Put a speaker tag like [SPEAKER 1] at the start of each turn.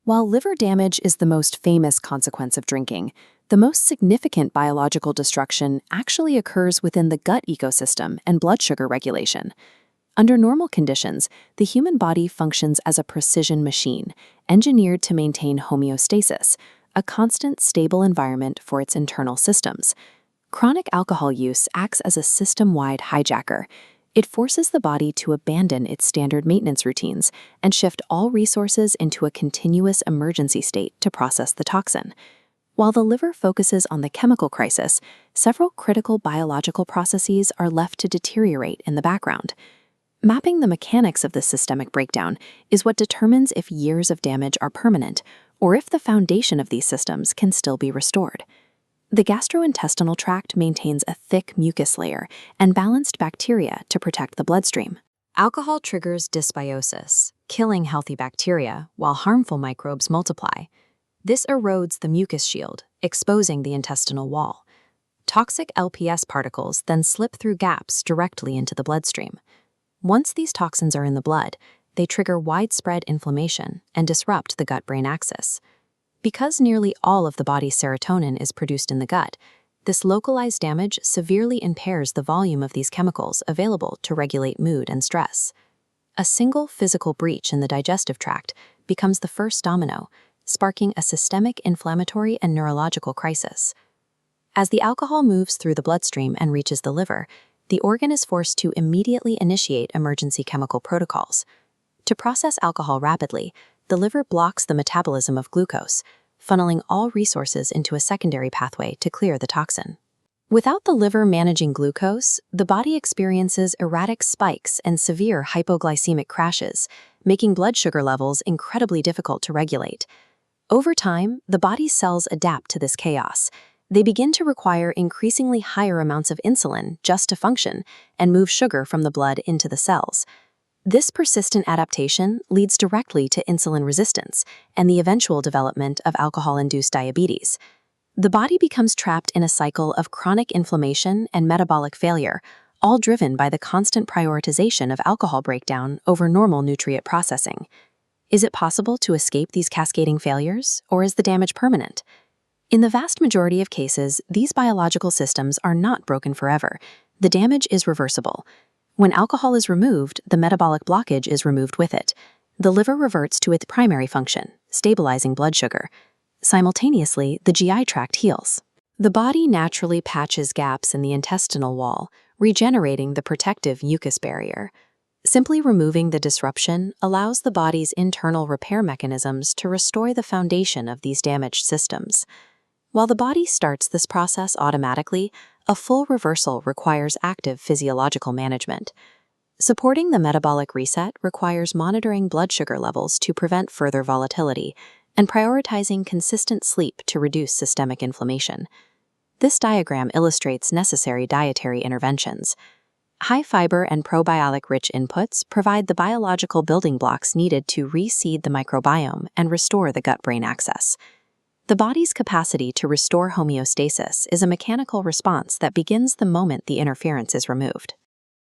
[SPEAKER 1] While liver damage is the most famous consequence of drinking, the most significant biological destruction actually occurs within the gut ecosystem and blood sugar regulation. Under normal conditions, the human body functions as a precision machine, engineered to maintain homeostasis, a constant, stable environment for its internal systems. Chronic alcohol use acts as a system-wide hijacker. It forces the body to abandon its standard maintenance routines and shift all resources into a continuous emergency state to process the toxin. While the liver focuses on the chemical crisis, several critical biological processes are left to deteriorate in the background. Mapping the mechanics of this systemic breakdown is what determines if years of damage are permanent or if the foundation of these systems can still be restored. The gastrointestinal tract maintains a thick mucus layer and balanced bacteria to protect the bloodstream. Alcohol triggers dysbiosis, killing healthy bacteria while harmful microbes multiply. This erodes the mucus shield, exposing the intestinal wall. Toxic LPS particles then slip through gaps directly into the bloodstream. Once these toxins are in the blood, they trigger widespread inflammation and disrupt the gut-brain axis. Because nearly all of the body's serotonin is produced in the gut, this localized damage severely impairs the volume of these chemicals available to regulate mood and stress. A single physical breach in the digestive tract becomes the first domino, sparking a systemic inflammatory and neurological crisis. As the alcohol moves through the bloodstream and reaches the liver, the organ is forced to immediately initiate emergency chemical protocols. To process alcohol rapidly, the liver blocks the metabolism of glucose, funneling all resources into a secondary pathway to clear the toxin. Without the liver managing glucose, the body experiences erratic spikes and severe hypoglycemic crashes, making blood sugar levels incredibly difficult to regulate. Over time, the body's cells adapt to this chaos. They begin to require increasingly higher amounts of insulin just to function and move sugar from the blood into the cells. This persistent adaptation leads directly to insulin resistance and the eventual development of alcohol-induced diabetes. The body becomes trapped in a cycle of chronic inflammation and metabolic failure, all driven by the constant prioritization of alcohol breakdown over normal nutrient processing. Is it possible to escape these cascading failures, or is the damage permanent? In the vast majority of cases, these biological systems are not broken forever. The damage is reversible. When alcohol is removed, the metabolic blockage is removed with it. The liver reverts to its primary function, stabilizing blood sugar. Simultaneously, the GI tract heals. The body naturally patches gaps in the intestinal wall, regenerating the protective mucus barrier. Simply removing the disruption allows the body's internal repair mechanisms to restore the foundation of these damaged systems. While the body starts this process automatically, a full reversal requires active physiological management. Supporting the metabolic reset requires monitoring blood sugar levels to prevent further volatility and prioritizing consistent sleep to reduce systemic inflammation. This diagram illustrates necessary dietary interventions. High-fiber and probiotic-rich inputs provide the biological building blocks needed to reseed the microbiome and restore the gut-brain axis. The body's capacity to restore homeostasis is a mechanical response that begins the moment the interference is removed.